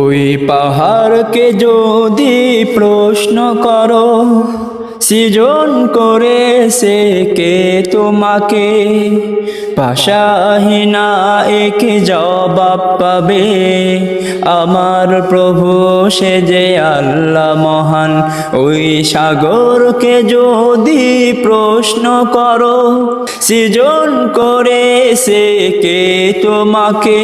ওই পাহাড়কে যদি প্রশ্ন করো, সৃজন করেছে কে তোমাকে, ভাষাহীনা এক জবাব পাবে, আমার প্রভু সে যে আল্লাহ মহান। ওই সাগরকে যদি প্রশ্ন করো, সৃজন করেছে কে তোমাকে,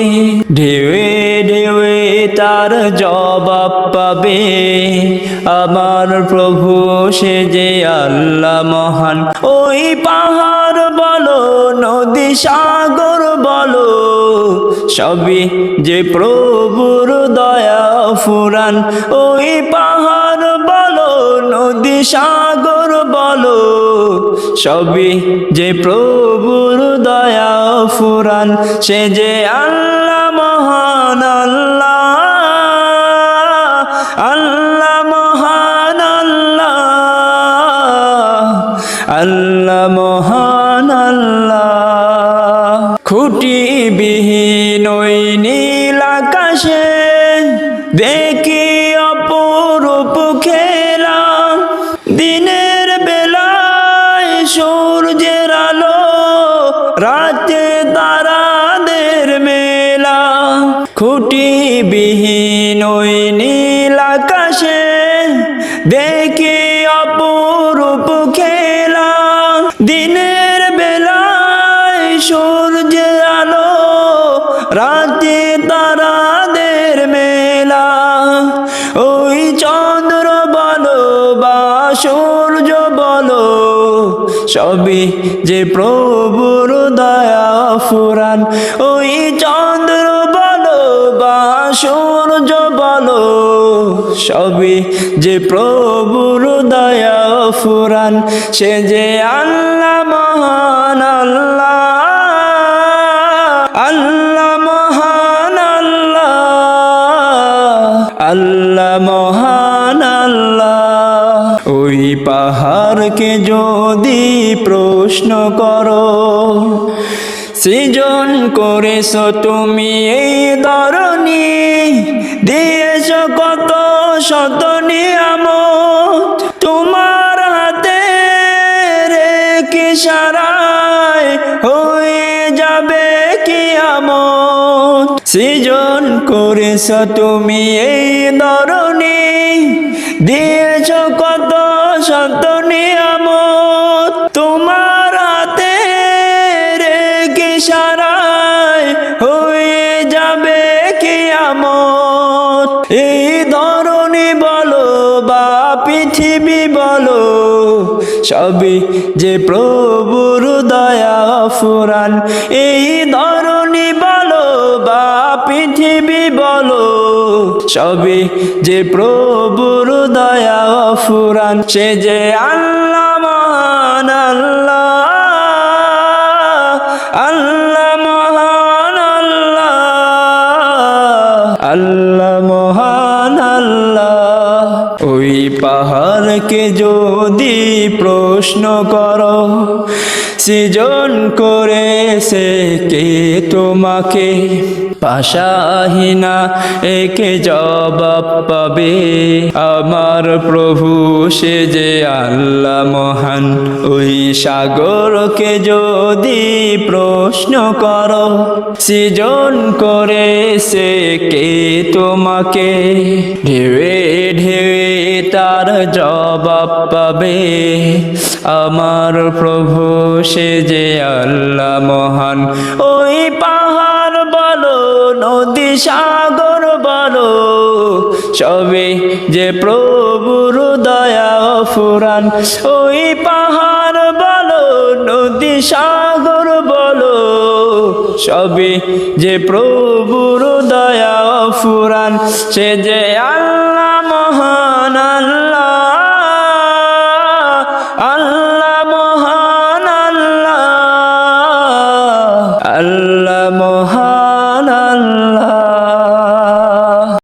ঢেউয়ে ঢেউয়ে তার জবাব পাবে, আমার প্রভু সে যে আল্লাহ মহান। ওই পাহাড় বলো নদী সাগর বলো, সবই যে প্রভুর দয়া ফুরান। ওই পাহাড় বলো নদী সাগর বলো, সবই যে প্রভুর দয়া ফুরান। সে যে আল্লাহ মহান, আল্লাহ আল্লাহ মহান, আল্লাহ আল্লাহ মহান আল্লাহ। খুঁটিবিহীন ওই নীল আকাশে দেখি অপরূপ খেলা, দিনের বেলায় সূর্যের আলো, রাতে তারাদের মেলা। খুঁটিবিহীন ওই নীল আকাশে দেখি অপরূপ খেলা, দিনের বেলায় সূর্যের আলো, রাতে তারাদের মেলা। ওই চন্দ্র বলো বা সূর্য বলো, সবই যে প্রভুর দয়া ফুরান। ওই চন্দ্র বলো বা সূর্য বলো, সবই যে প্রভুর দয়া ফুরান। সে যে আল্লাহ মহান, আল্লাহ আল্লাহ মহান, আল্লাহ আল্লাহ মহান আল্লাহ। ওই পাহাড়কে যদি প্রশ্ন করো, সৃজন করেছ তুমি এই ধরনী, দিয়েছ কত শত নিয়ামত, তোমার হাতে রেখে ইশারায় হয়ে যাবে কিয়ামত। সৃজন করেছ তুমি এই ধরনী, দিয়েছ কত শত নিয়ামত, তোমার হাতে রেখে ইশারায় হয়ে যাবে কিয়ামত। এই ধরনী বলো বা পৃথিবী বলো, সবই যে প্রভুর দয়া ফুরান। এই ধরনী বলো বা পৃথিবী বলো, সবই যে প্রভুর দয়া ফুরান। সে যে আল্লাহ মহান, আল্লাহ আল্লাহ মহান, আল্লাহ আল্লাহ মহান আল্লাহ। ওই পাহাড়কে যদি প্রশ্ন করো, সৃজন করেছে কে তোমাকে, ভাষাহীনা একে জবাব পাবে, আমার প্রভু সে যে আল্লাহ মহান। ওই সাগরকে যদি প্রশ্ন করো, সৃজন করেছে কে তোমাকে, ঢেউয়ে ঢেউয়ে তার জবাব পাবে, আমার প্রভু সে যে আল্লাহ মহান। ওই পাহাড় বলো নদী সাগর বলো, সবে যে প্রভুর দয়া ফুরান। ওই পাহাড় বলো নদী সাগর বলো, সবে যে প্রভুর দয়া ফুরান। সে যে আল্লাহ